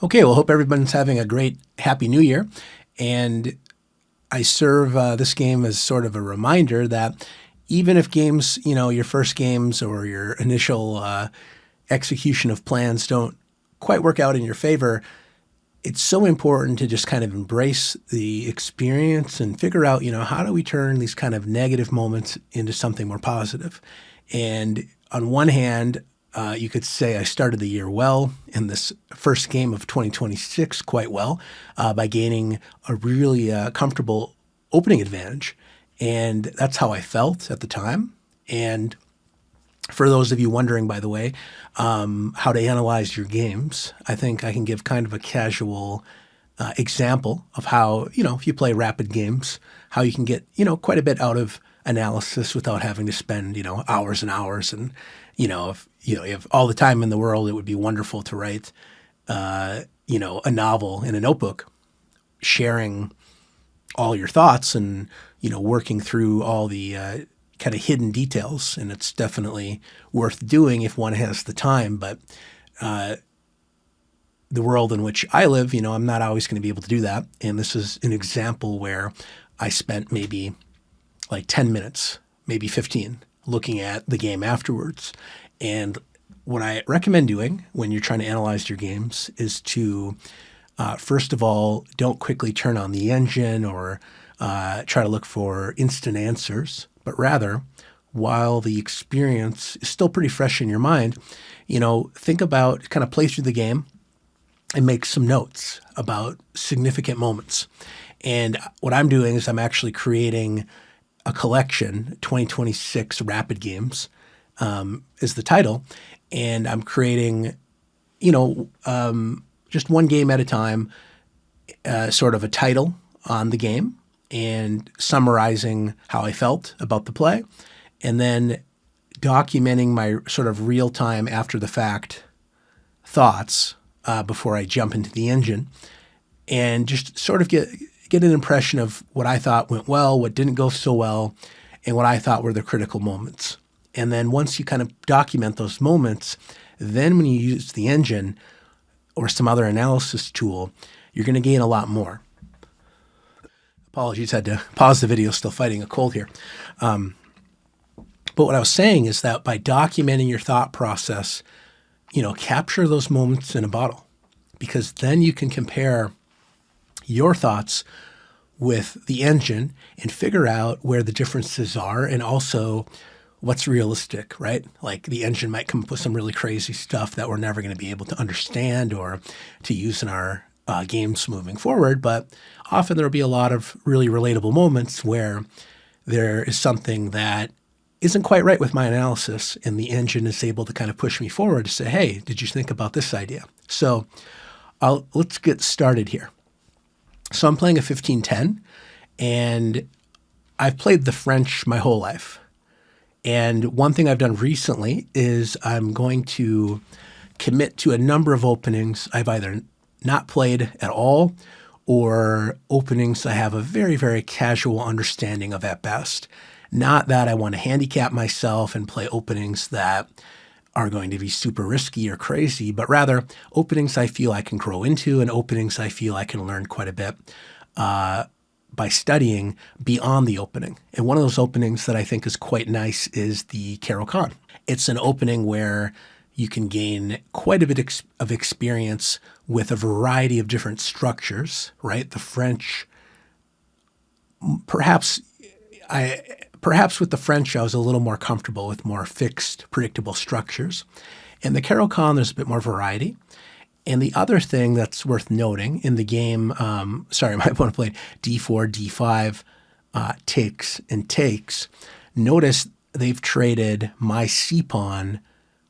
Okay, well, hope everyone's having a great, happy new year. And I serve this game as sort of a reminder that even if games, your first games or your initial execution of plans don't quite work out in your favor, it's so important to just kind of embrace the experience and figure out, how do we turn these kind of negative moments into something more positive? And on one hand, you could say I started the year well in this first game of 2026 quite well by gaining a really comfortable opening advantage. And that's how I felt at the time. And for those of you wondering, by the way, how to analyze your games, I think I can give kind of a casual example of how, if you play rapid games, how you can get, quite a bit out of analysis without having to spend, hours and hours. And, if you have all the time in the world, it would be wonderful to write, a novel in a notebook, sharing all your thoughts and, working through all the kind of hidden details. And it's definitely worth doing if one has the time. But the world in which I live, I'm not always going to be able to do that. And this is an example where I spent maybe like 10 minutes, maybe 15, looking at the game afterwards. And what I recommend doing when you're trying to analyze your games is to, first of all, don't quickly turn on the engine or try to look for instant answers, but rather, while the experience is still pretty fresh in your mind, think about, kind of play through the game and make some notes about significant moments. And what I'm doing is I'm actually creating a collection, 2026 Rapid Games is the title. And I'm creating, just one game at a time, sort of a title on the game and summarizing how I felt about the play. And then documenting my sort of real-time after the fact thoughts before I jump into the engine, and just sort of get an impression of what I thought went well, what didn't go so well, and what I thought were the critical moments. And then once you kind of document those moments, then when you use the engine or some other analysis tool, you're going to gain a lot more. Apologies, had to pause the video, still fighting a cold here. But what I was saying is that by documenting your thought process, capture those moments in a bottle, because then you can compare your thoughts with the engine and figure out where the differences are and also what's realistic, right? Like the engine might come up with some really crazy stuff that we're never going to be able to understand or to use in our games moving forward. But often there will be a lot of really relatable moments where there is something that isn't quite right with my analysis, and the engine is able to kind of push me forward to say, hey, did you think about this idea? So let's get started here. So I'm playing a 15-10, and I've played the French my whole life. And one thing I've done recently is I'm going to commit to a number of openings I've either not played at all or openings I have a very, very casual understanding of at best. Not that I want to handicap myself and play openings that are going to be super risky or crazy, but rather openings I feel I can grow into and openings I feel I can learn quite a bit by studying beyond the opening. And one of those openings that I think is quite nice is the Caro-Kann. It's an opening where you can gain quite a bit of experience with a variety of different structures, right? The French, perhaps with the French, I was a little more comfortable with more fixed, predictable structures. In the Caro-Kann, there's a bit more variety. And the other thing that's worth noting in the game, my opponent played d4, d5, takes. Notice they've traded my c-pawn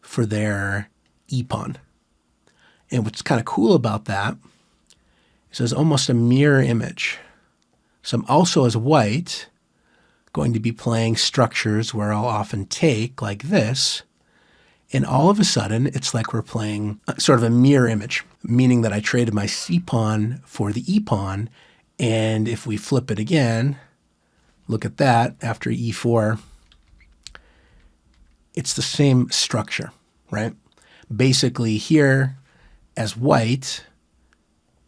for their e-pawn. And what's kind of cool about that is there's almost a mirror image. So I'm also, as white, going to be playing structures where I'll often take like this, and all of a sudden it's like we're playing sort of a mirror image, meaning that I traded my c-pawn for the e-pawn, and if we flip it again, look at that, after e4, it's the same structure, right? Basically here, as white,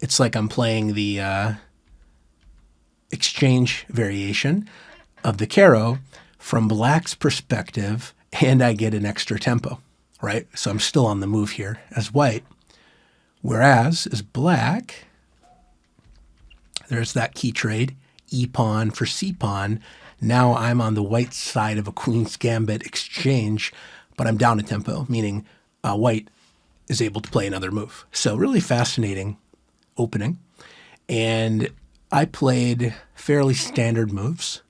It's like I'm playing the exchange variation of the Caro from black's perspective, and I get an extra tempo, right? So I'm still on the move here as white. Whereas as black, there's that key trade, E pawn for C pawn. Now I'm on the white side of a queen's gambit exchange, but I'm down a tempo, meaning white is able to play another move. So really fascinating opening. And I played fairly standard moves.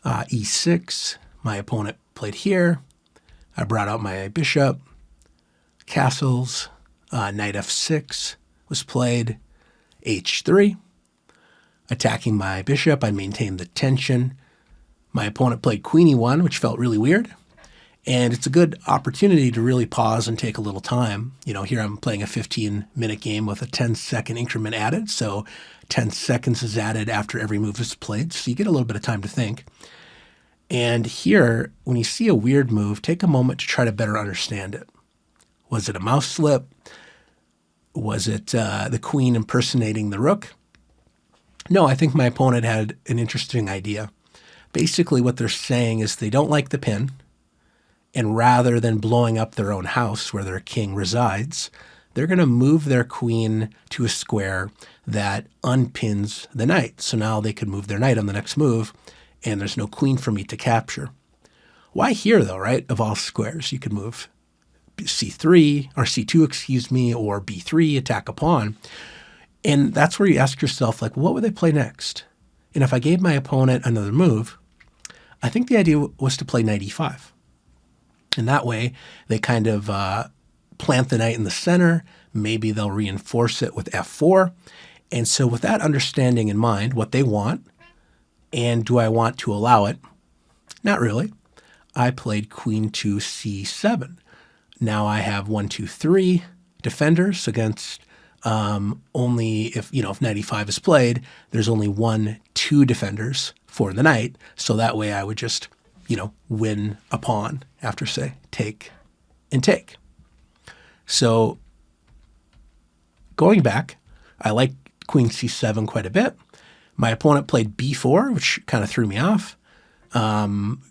E6, my opponent played here. I brought out my bishop, castles, knight f6 was played, h3. Attacking my bishop, I maintained the tension. My opponent played queen e1, which felt really weird. And it's a good opportunity to really pause and take a little time. You know, here I'm playing a 15-minute game with a 10-second increment added. So 10 seconds is added after every move is played. So you get a little bit of time to think. And here, when you see a weird move, take a moment to try to better understand it. Was it a mouse slip? Was it the queen impersonating the rook? No, I think my opponent had an interesting idea. Basically, what they're saying is they don't like the pin, and rather than blowing up their own house where their king resides, they're going to move their queen to a square that unpins the knight. So now they could move their knight on the next move, and there's no queen for me to capture. Why here, though, right? Of all squares, you could move c3, or c2, excuse me, or b3, attack a pawn. And that's where you ask yourself, like, what would they play next? And if I gave my opponent another move, I think the idea was to play knight e5. And that way, they kind of plant the knight in the center. Maybe they'll reinforce it with f4. And so with that understanding in mind, what they want, and do I want to allow it? Not really. I played queen to c7. Now I have 1, 2, 3 defenders against only if knight e5 is played, there's only 1, 2 defenders for the knight. So that way I would just, win a pawn after, say, take and take. So going back, I like queen c7 quite a bit. My opponent played b4, which kind of threw me off,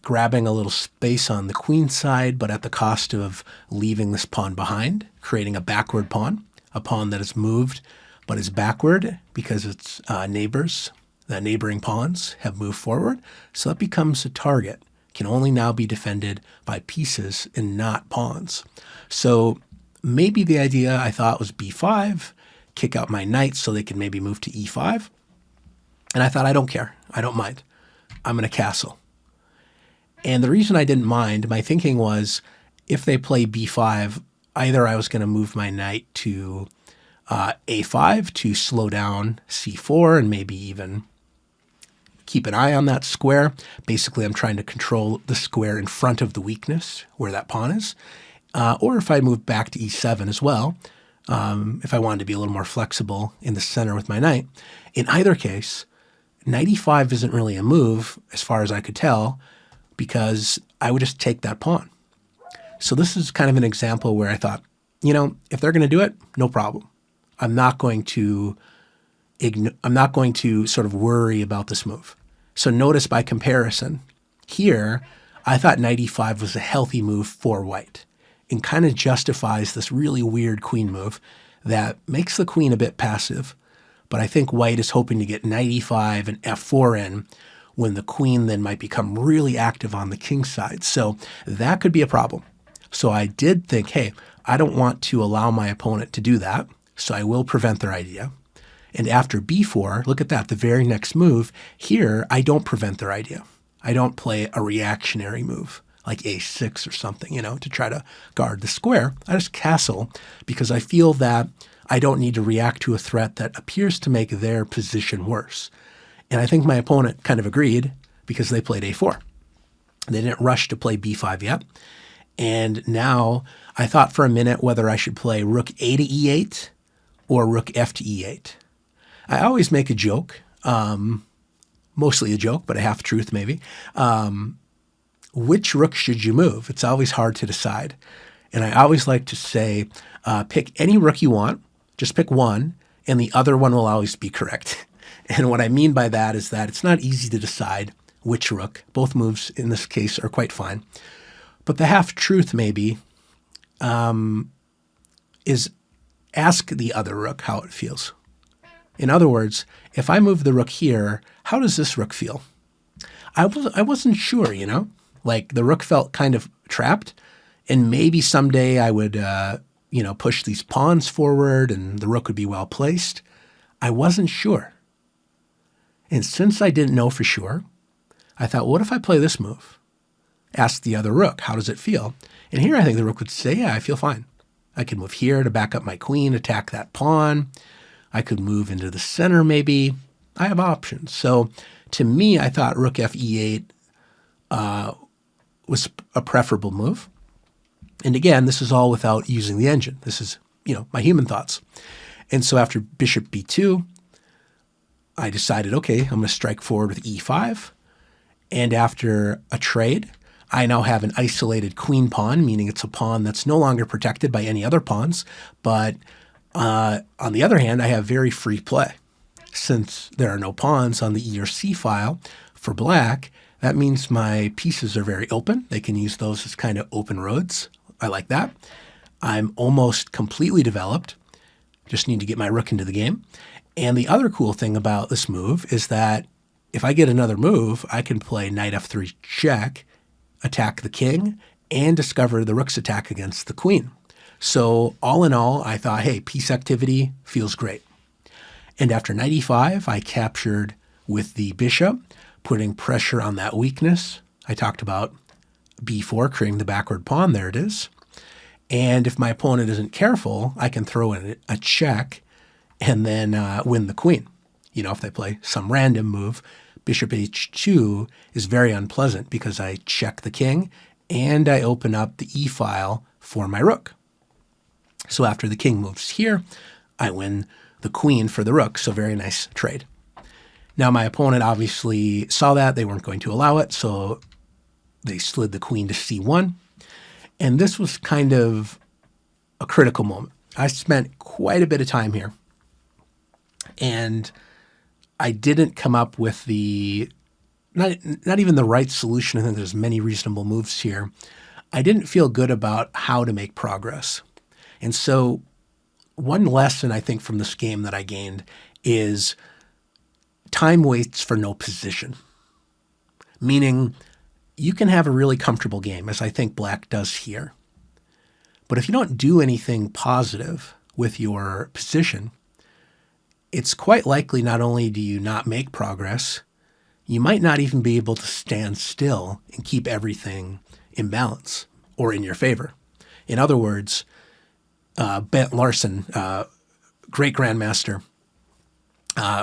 grabbing a little space on the queen side, but at the cost of leaving this pawn behind, creating a backward pawn, a pawn that is moved but is backward because its neighbors, the neighboring pawns, have moved forward. So that becomes a target. Can only now be defended by pieces and not pawns. So maybe the idea I thought was b5, kick out my knight so they can maybe move to e5. And I thought, I don't care. I don't mind. I'm going to castle. And the reason I didn't mind, my thinking was, if they play b5, either I was going to move my knight to a5 to slow down c4 and maybe even keep an eye on that square. Basically, I'm trying to control the square in front of the weakness where that pawn is. Or if I move back to e7 as well, if I wanted to be a little more flexible in the center with my knight. In either case, knight e5 isn't really a move as far as I could tell, because I would just take that pawn. So this is kind of an example where I thought, if they're going to do it, no problem. I'm not going to sort of worry about this move. So notice by comparison, here, I thought knight e5 was a healthy move for white and kind of justifies this really weird queen move that makes the queen a bit passive. But I think white is hoping to get knight e5 and f4 in when the queen then might become really active on the king side. So that could be a problem. So I did think, hey, I don't want to allow my opponent to do that, so I will prevent their idea. And after b4, look at that, the very next move, here I don't prevent their idea. I don't play a reactionary move like a6 or something, to try to guard the square. I just castle because I feel that I don't need to react to a threat that appears to make their position worse. And I think my opponent kind of agreed because they played a4. They didn't rush to play b5 yet. And now I thought for a minute whether I should play rook a to e8 or rook f to e8. I always make a joke, mostly a joke, but a half-truth maybe. Which rook should you move? It's always hard to decide. And I always like to say, pick any rook you want, just pick one, and the other one will always be correct. And what I mean by that is that it's not easy to decide which rook. Both moves in this case are quite fine. But the half-truth maybe is ask the other rook how it feels. In other words, if I move the rook here, how does this rook feel? I wasn't sure, like the rook felt kind of trapped, and maybe someday I would, push these pawns forward and the rook would be well placed. I wasn't sure. And since I didn't know for sure, I thought, what if I play this move? Ask the other rook, how does it feel? And here I think the rook would say, yeah, I feel fine. I could move here to back up my queen, attack that pawn. I could move into the center maybe. I have options. So to me, I thought rook f e8 was a preferable move. And again, this is all without using the engine. This is, my human thoughts. And so after bishop b2, I decided, okay, I'm going to strike forward with e5. And after a trade, I now have an isolated queen pawn, meaning it's a pawn that's no longer protected by any other pawns. But on the other hand, I have very free play. Since there are no pawns on the E or C file for black, that means my pieces are very open. They can use those as kind of open roads. I like that. I'm almost completely developed. Just need to get my rook into the game. And the other cool thing about this move is that if I get another move, I can play knight f3 check, attack the king, and discover the rook's attack against the queen. So all in all, I thought, hey, piece activity feels great. And after knight e5, I captured with the bishop, putting pressure on that weakness. I talked about b4, creating the backward pawn. There it is. And if my opponent isn't careful, I can throw in a check and then win the queen. If they play some random move, bishop h2 is very unpleasant because I check the king and I open up the e file for my rook. So after the king moves here, I win the queen for the rook. So very nice trade. Now my opponent obviously saw that. They weren't going to allow it, so they slid the queen to c1. And this was kind of a critical moment. I spent quite a bit of time here. And I didn't come up with not even the right solution. I think there's many reasonable moves here. I didn't feel good about how to make progress. And so one lesson I think from this game that I gained is time waits for no position. Meaning you can have a really comfortable game, as I think black does here. But if you don't do anything positive with your position, it's quite likely not only do you not make progress, you might not even be able to stand still and keep everything in balance or in your favor. In other words, Bent Larsen, great grandmaster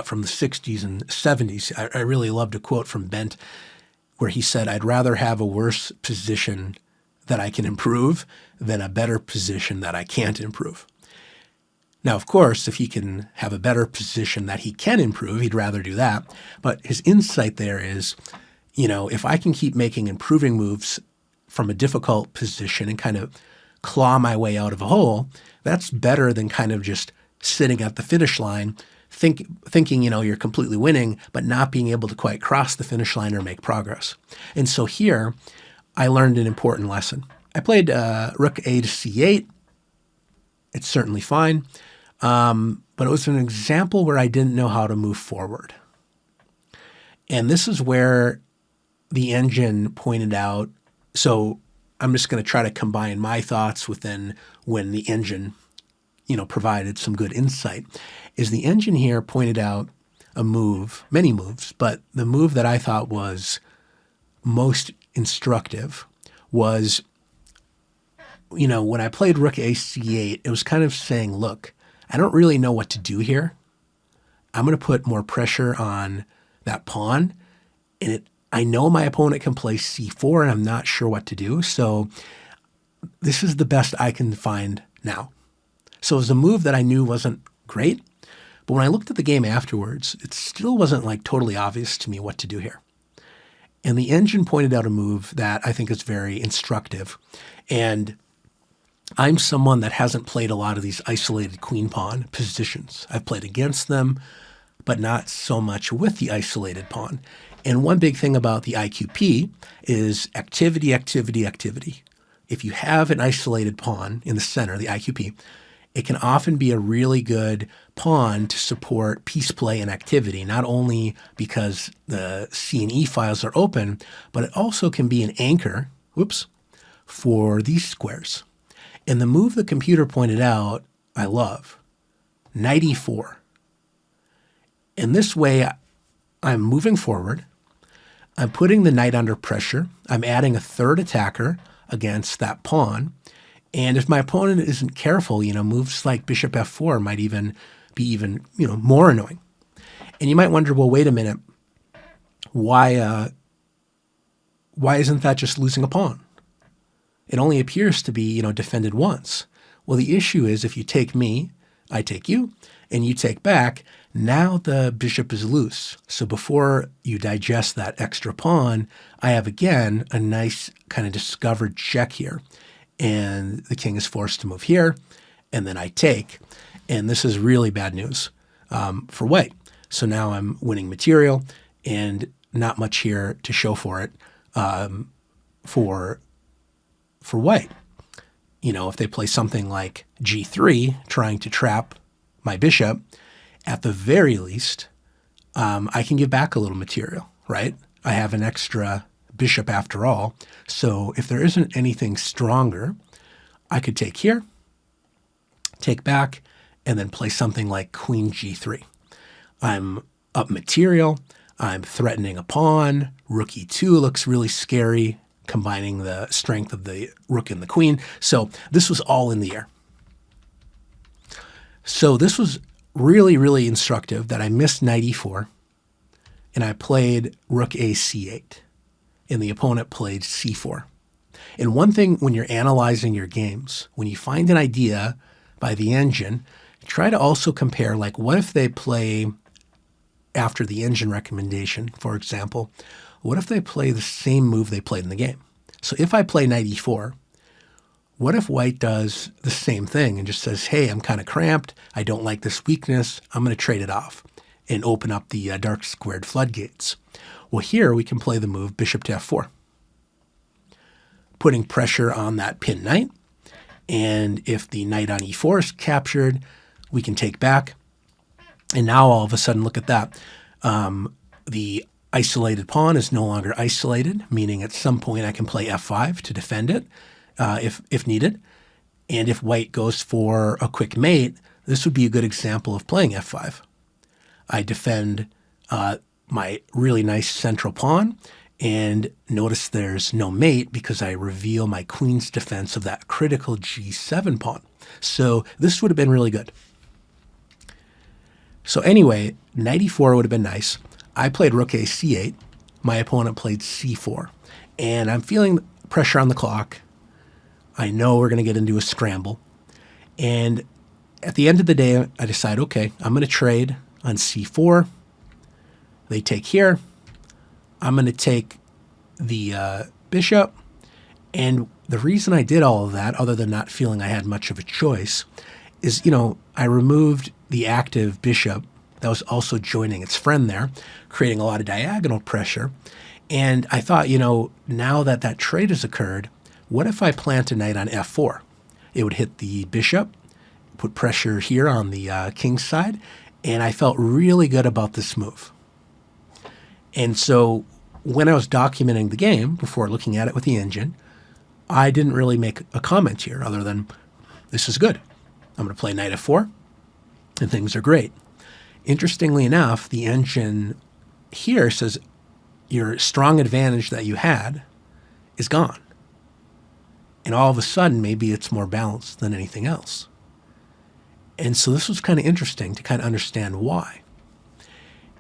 from the 60s and 70s, I really loved a quote from Bent where he said, I'd rather have a worse position that I can improve than a better position that I can't improve. Now, of course, if he can have a better position that he can improve, he'd rather do that. But his insight there is, if I can keep making improving moves from a difficult position and kind of claw my way out of a hole, that's better than kind of just sitting at the finish line, thinking, you're completely winning, but not being able to quite cross the finish line or make progress. And so here, I learned an important lesson. I played rook a to c8. It's certainly fine. But it was an example where I didn't know how to move forward. And this is where the engine pointed out, so I'm just going to try to combine my thoughts within when the engine, provided some good insight, is the engine here pointed out a move, many moves, but the move that I thought was most instructive was, when I played rook a c8, it was kind of saying, look, I don't really know what to do here. I'm going to put more pressure on that pawn. And I know my opponent can play c4, and I'm not sure what to do. So this is the best I can find now. So it was a move that I knew wasn't great. But when I looked at the game afterwards, it still wasn't totally obvious to me what to do here. And the engine pointed out a move that I think is very instructive. And I'm someone that hasn't played a lot of these isolated queen pawn positions. I've played against them, but not so much with the isolated pawn. And one big thing about the IQP is activity, activity, activity. If you have an isolated pawn in the center, the IQP, it can often be a really good pawn to support piece play and activity, not only because the C and E files are open, but it also can be an anchor, for these squares. And the move the computer pointed out, I love, knight e4. In this way, I'm moving forward. I'm putting the knight under pressure. I'm adding a third attacker against that pawn. And if my opponent isn't careful, moves like bishop f4 might even be more annoying. And you might wonder, well, wait a minute, why isn't that just losing a pawn? It only appears to be, defended once. Well, the issue is if you take me, I take you, and you take back, now the bishop is loose. So before you digest that extra pawn, I have, again, a nice kind of discovered check here. And the king is forced to move here, and then I take. And this is really bad news for white. So now I'm winning material, and not much here to show for it for white. If they play something like g3, trying to trap my bishop, at the very least, I can give back a little material, right? I have an extra bishop after all. So if there isn't anything stronger, I could take here, take back, and then play something like queen g3. I'm up material. I'm threatening a pawn. Rook e2 looks really scary, combining the strength of the rook and the queen. So this was all in the air. So this was really, really instructive that I missed knight e4, and I played rook a c8, and the opponent played c4. And one thing when you're analyzing your games, when you find an idea by the engine, try to also compare, like, what if they play after the engine recommendation, for example, what if they play the same move they played in the game? So if I play knight e4, what if white does the same thing and just says, hey, I'm kind of cramped, I don't like this weakness, I'm going to trade it off and open up the dark squared floodgates? Well, here we can play the move bishop to f4, putting pressure on that pin knight. And if the knight on e4 is captured, we can take back. And now all of a sudden, look at that. The isolated pawn is no longer isolated, meaning at some point I can play f5 to defend it if needed. And if white goes for a quick mate, this would be a good example of playing f5. I defend my really nice central pawn, and notice there's no mate because I reveal my queen's defense of that critical g7 pawn. So this would have been really good. So anyway, knight e4 would have been nice. I played rook a c8. My opponent played c4. And I'm feeling pressure on the clock. I know we're going to get into a scramble. And at the end of the day, I decide, okay, I'm going to trade on c4. They take here. I'm going to take the bishop. And the reason I did all of that, other than not feeling I had much of a choice, is, I removed the active bishop that was also joining its friend there, creating a lot of diagonal pressure. And I thought, now that that trade has occurred, what if I plant a knight on f4? It would hit the bishop, put pressure here on the king's side, and I felt really good about this move. And so when I was documenting the game, before looking at it with the engine, I didn't really make a comment here other than, this is good. I'm going to play knight f4, and things are great. Interestingly enough, the engine here says your strong advantage that you had is gone. And all of a sudden, maybe it's more balanced than anything else. And so this was kind of interesting to kind of understand why.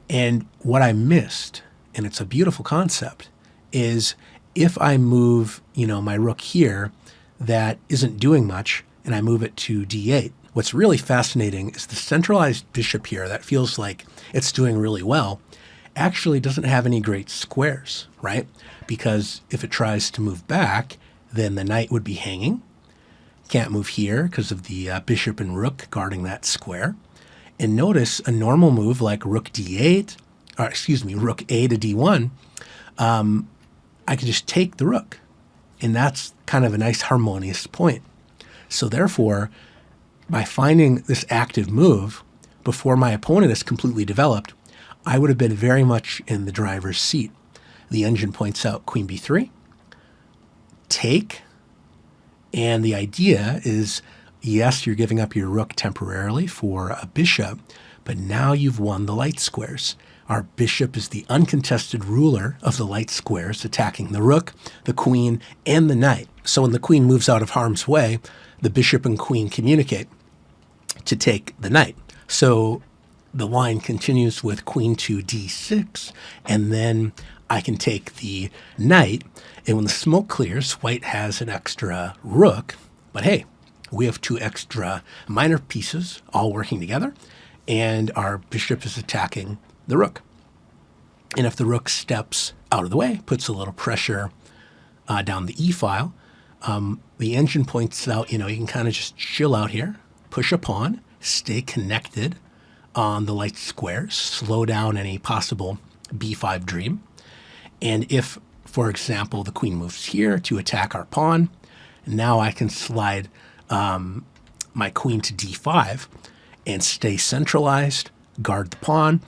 And what I missed, and it's a beautiful concept, is if I move, my rook here that isn't doing much, and I move it to d8, what's really fascinating is the centralized bishop here that feels like it's doing really well actually doesn't have any great squares, right? Because if it tries to move back, then the knight would be hanging. Can't move here because of the bishop and rook guarding that square. And notice a normal move like rook d8, or excuse me, rook a to d1, I can just take the rook. And that's kind of a nice harmonious point. So therefore, by finding this active move before my opponent is completely developed, I would have been very much in the driver's seat. The engine points out queen b3, take, and the idea is, yes, you're giving up your rook temporarily for a bishop, but now you've won the light squares. Our bishop is the uncontested ruler of the light squares, attacking the rook, the queen, and the knight. So when the queen moves out of harm's way, the bishop and queen communicate to take the knight. So the line continues with queen to d6, and then I can take the knight, and when the smoke clears, white has an extra rook, but hey, we have two extra minor pieces all working together, and our bishop is attacking the rook. And if the rook steps out of the way, puts a little pressure down the e-file, the engine points out, you can kind of just chill out here, push a pawn, stay connected on the light squares, slow down any possible b5 dream. And if, for example, the queen moves here to attack our pawn, now I can slide my queen to d5 and stay centralized, guard the pawn,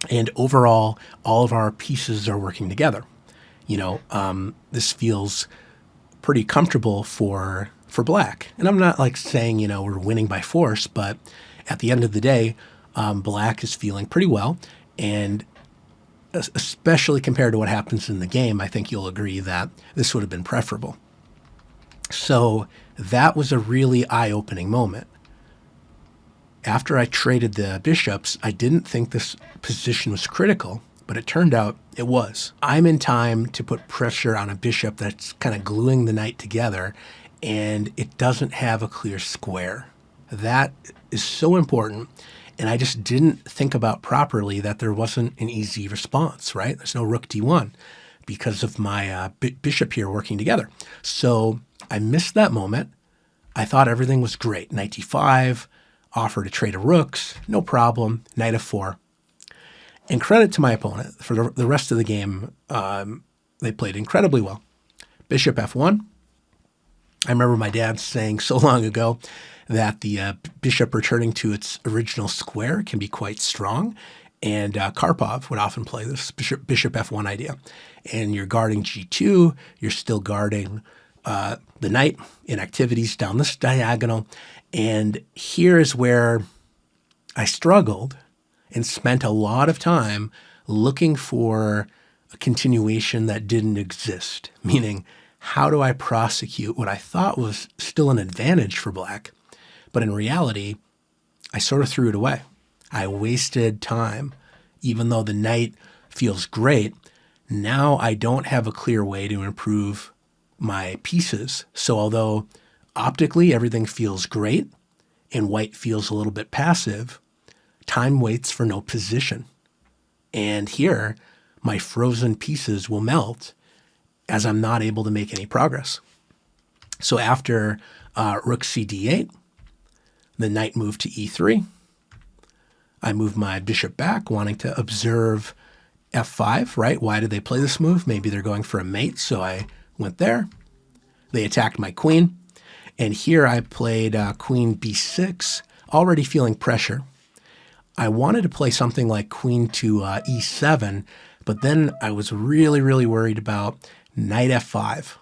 and overall, all of our pieces are working together. This feels pretty comfortable for black. And I'm not like saying, we're winning by force, but at the end of the day, black is feeling pretty well. And especially compared to what happens in the game, I think you'll agree that this would have been preferable. So that was a really eye-opening moment. After I traded the bishops, I didn't think this position was critical, but it turned out it was. I'm in time to put pressure on a bishop that's kind of gluing the knight together, and it doesn't have a clear square. That is so important, and I just didn't think about properly that there wasn't an easy response, right? There's no rook d1 because of my bishop here working together. So I missed that moment. I thought everything was great. Knight d5, offer to trade of rooks, no problem, knight f4. And credit to my opponent. For the rest of the game, they played incredibly well. Bishop f1. I remember my dad saying so long ago that the bishop returning to its original square can be quite strong. And Karpov would often play this bishop f1 idea. And you're guarding g2, you're still guarding the knight in activities down this diagonal. And here is where I struggled and spent a lot of time looking for a continuation that didn't exist, meaning how do I prosecute what I thought was still an advantage for black, but in reality, I sort of threw it away. I wasted time. Even though the knight feels great, now I don't have a clear way to improve my pieces. So although optically everything feels great and white feels a little bit passive, time waits for no position. And here, my frozen pieces will melt as I'm not able to make any progress. So after rook c d8, the knight moved to e3. I moved my bishop back, wanting to observe f5, right? Why did they play this move? Maybe they're going for a mate, so I went there. They attacked my queen. And here I played queen b6, already feeling pressure. I wanted to play something like queen to e7, but then I was really, really worried about knight f5.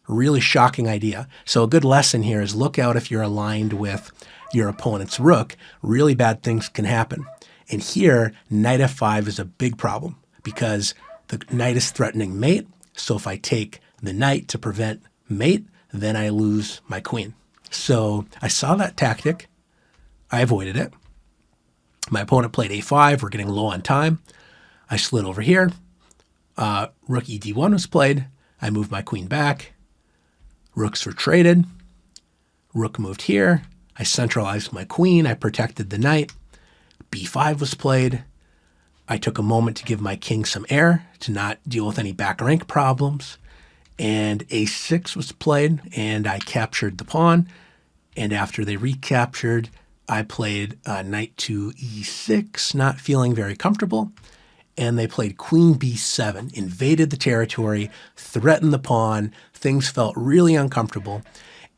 A really shocking idea. So a good lesson here is look out if you're aligned with your opponent's rook. Really bad things can happen. And here, knight f5 is a big problem because the knight is threatening mate. So if I take the knight to prevent mate, then I lose my queen. So I saw that tactic. I avoided it. My opponent played a5. We're getting low on time. I slid over here. Rook e d1 was played. I moved my queen back. Rooks were traded. Rook moved here. I centralized my queen. I protected the knight. b5 was played. I took a moment to give my king some air to not deal with any back rank problems. and a6 was played, and I captured the pawn. And after they recaptured, I played knight to e6, not feeling very comfortable. And they played queen b7, invaded the territory, threatened the pawn. Things felt really uncomfortable.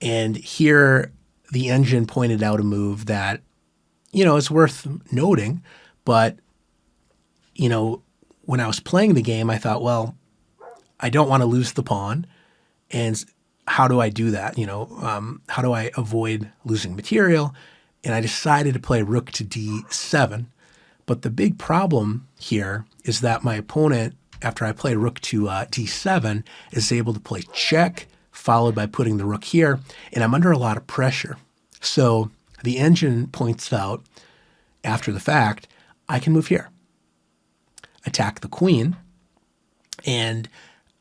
And here the engine pointed out a move that, is worth noting. But, when I was playing the game, I thought, well, I don't want to lose the pawn. And how do I do that? How do I avoid losing material? And I decided to play rook to d7. But the big problem here is that my opponent, after I play rook to d7, is able to play check, followed by putting the rook here, and I'm under a lot of pressure. So the engine points out, after the fact, I can move here, attack the queen, and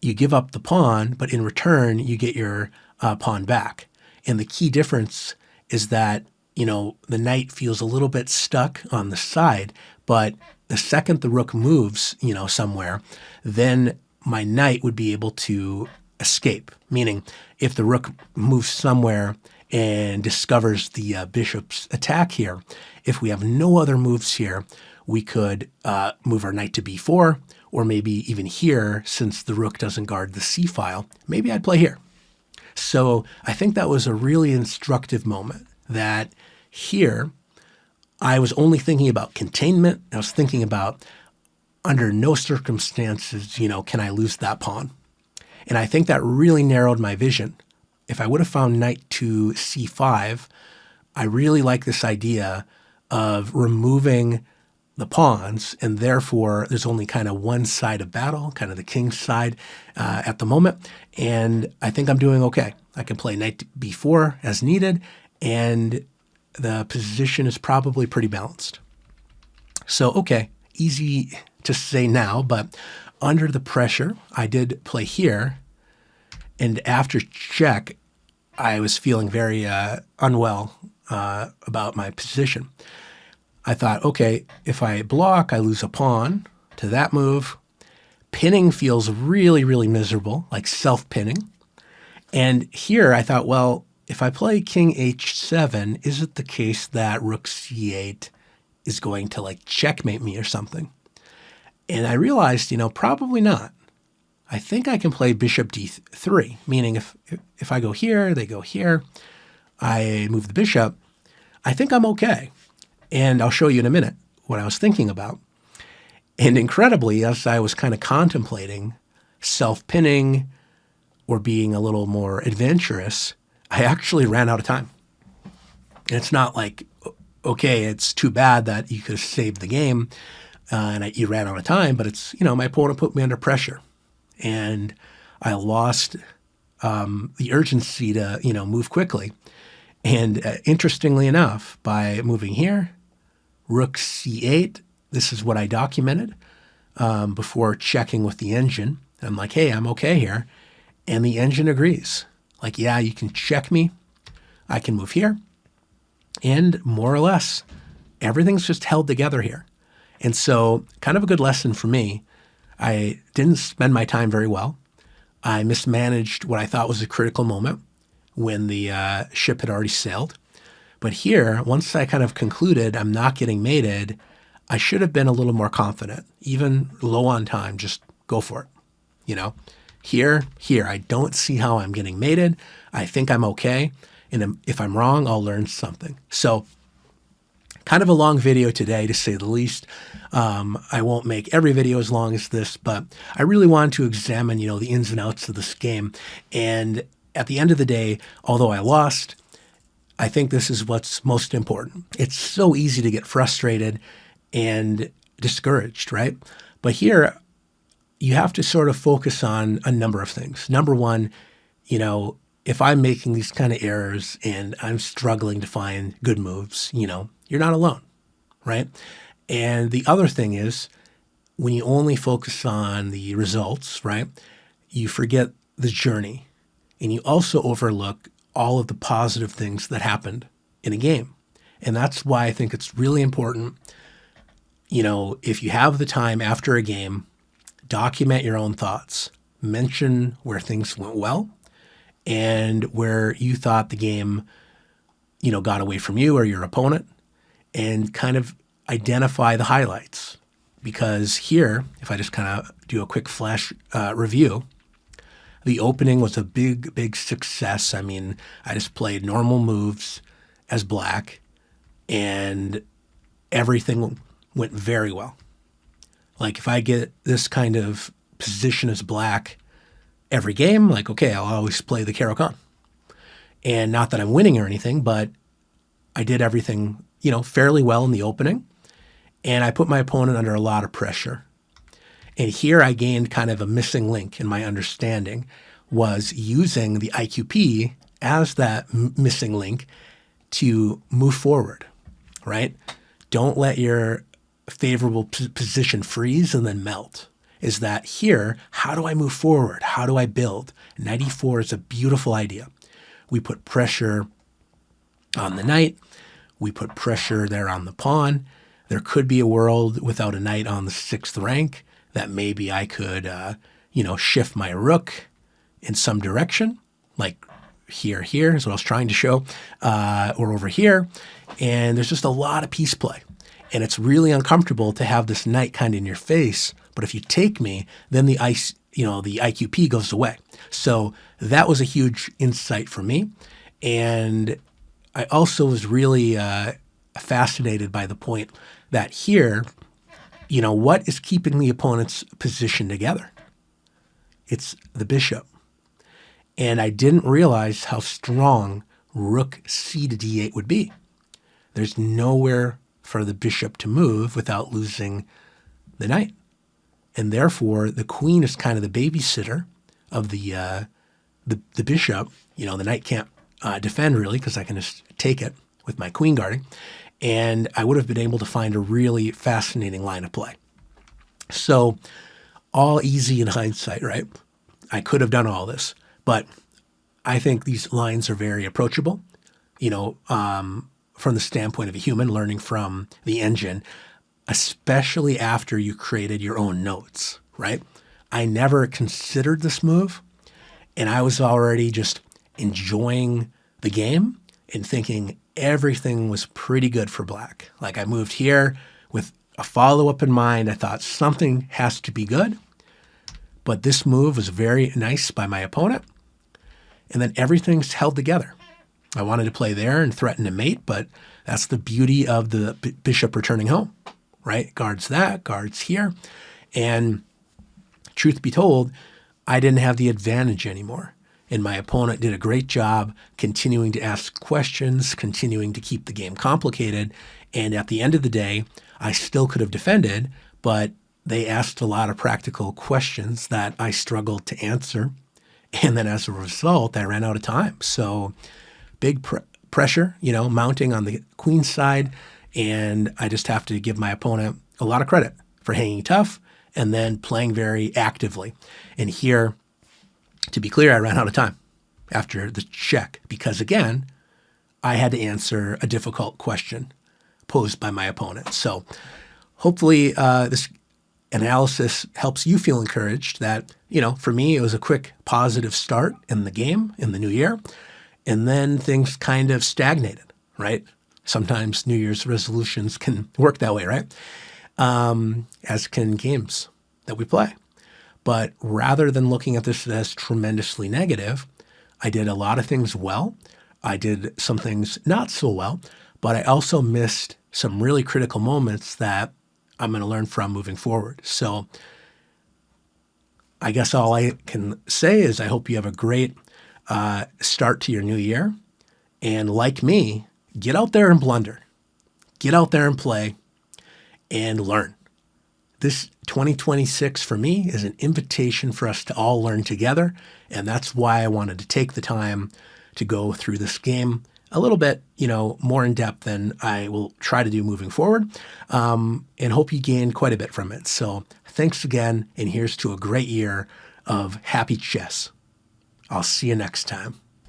you give up the pawn, but in return, you get your pawn back. And the key difference is that, the knight feels a little bit stuck on the side, but the second the rook moves, somewhere, then my knight would be able to escape. Meaning, if the rook moves somewhere and discovers the bishop's attack here, if we have no other moves here, we could move our knight to b4, or maybe even here, since the rook doesn't guard the c file, maybe I'd play here. So I think that was a really instructive moment, that here I was only thinking about containment. I was thinking about, under no circumstances, can I lose that pawn? And I think that really narrowed my vision. If I would have found knight to c5, I really like this idea of removing the pawns, and therefore there's only kind of one side of battle, kind of the king's side at the moment. And I think I'm doing okay. I can play knight to b4 as needed, and the position is probably pretty balanced. So, okay, easy to say now, but under the pressure, I did play here. And after check, I was feeling very unwell about my position. I thought, okay, if I block, I lose a pawn to that move. Pinning feels really, really miserable, like self-pinning. And here I thought, well, if I play king h7, is it the case that rook c8 is going to checkmate me or something? And I realized, probably not. I think I can play bishop d3, meaning if I go here, they go here, I move the bishop, I think I'm okay. And I'll show you in a minute what I was thinking about. And incredibly, as I was kind of contemplating self-pinning or being a little more adventurous, I actually ran out of time. And it's not like, okay, it's too bad that you could have saved the game and you ran out of time, but it's, my opponent put me under pressure. And I lost the urgency to, move quickly. And interestingly enough, by moving here, rook c8, this is what I documented before checking with the engine. I'm like, hey, I'm okay here. And the engine agrees. Like, yeah, you can check me. I can move here. And more or less, everything's just held together here. And so kind of a good lesson for me. I didn't spend my time very well. I mismanaged what I thought was a critical moment when the ship had already sailed. But here, once I kind of concluded I'm not getting mated, I should have been a little more confident. Even low on time, just go for it. Here, I don't see how I'm getting mated. I think I'm okay. And if I'm wrong, I'll learn something. So kind of a long video today, to say the least. I won't make every video as long as this, but I really wanted to examine, the ins and outs of this game. And at the end of the day, although I lost, I think this is what's most important. It's so easy to get frustrated and discouraged, right? But here, you have to sort of focus on a number of things. Number one, if I'm making these kind of errors and I'm struggling to find good moves, you're not alone, right? And the other thing is, when you only focus on the results, right, you forget the journey. And you also overlook all of the positive things that happened in a game. And that's why I think it's really important, if you have the time after a game, document your own thoughts. mention where things went well and where you thought the game, got away from you or your opponent, and kind of identify the highlights. Because here, if I just kind of do a quick flash review, the opening was a big, big success. I mean, I just played normal moves as black, and everything went very well. Like if I get this kind of position as black every game, like, okay, I'll always play the Caro-Kann. And not that I'm winning or anything, but I did everything, fairly well in the opening. And I put my opponent under a lot of pressure. And here I gained kind of a missing link in my understanding, was using the IQP as that missing link to move forward, right? Don't let your favorable position freeze and then melt. Is that here, how do I move forward? How do I build? Knight e4 is a beautiful idea. We put pressure on the knight. We put pressure there on the pawn. There could be a world without a knight on the 6th rank that maybe I could, shift my rook in some direction, like here is what I was trying to show, or over here. And there's just a lot of piece play. And it's really uncomfortable to have this knight kind of in your face. But if you take me, then the IQP goes away. So that was a huge insight for me. And I also was really fascinated by the point that here, what is keeping the opponent's position together? It's the bishop. And I didn't realize how strong rook c to d8 would be. There's nowhere for the bishop to move without losing the knight. And therefore, the queen is kind of the babysitter of the bishop. The knight can't defend really because I can just take it with my queen guarding. And I would have been able to find a really fascinating line of play. So all easy in hindsight, right? I could have done all this, but I think these lines are very approachable, from the standpoint of a human learning from the engine, especially after you created your own notes, right? I never considered this move, and I was already just enjoying the game and thinking everything was pretty good for black. Like I moved here with a follow-up in mind. I thought something has to be good, but this move was very nice by my opponent. And then everything's held together. I wanted to play there and threaten to mate, but that's the beauty of the bishop returning home, right? Guards that, guards here. And truth be told, I didn't have the advantage anymore. And my opponent did a great job continuing to ask questions, continuing to keep the game complicated. And at the end of the day, I still could have defended, but they asked a lot of practical questions that I struggled to answer. And then as a result, I ran out of time. So big pressure, mounting on the queen side. And I just have to give my opponent a lot of credit for hanging tough and then playing very actively. And here, to be clear, I ran out of time after the check because, again, I had to answer a difficult question posed by my opponent. So hopefully this analysis helps you feel encouraged that, for me, it was a quick positive start in the game in the new year. And then things kind of stagnated, right? Sometimes New Year's resolutions can work that way, right? As can games that we play. But rather than looking at this as tremendously negative, I did a lot of things well. I did some things not so well, but I also missed some really critical moments that I'm going to learn from moving forward. So I guess all I can say is I hope you have a great start to your new year. And like me, get out there and blunder. Get out there and play and learn. This 2026 for me is an invitation for us to all learn together. And that's why I wanted to take the time to go through this game a little bit, more in depth than I will try to do moving forward, and hope you gain quite a bit from it. So thanks again. And here's to a great year of happy chess. I'll see you next time.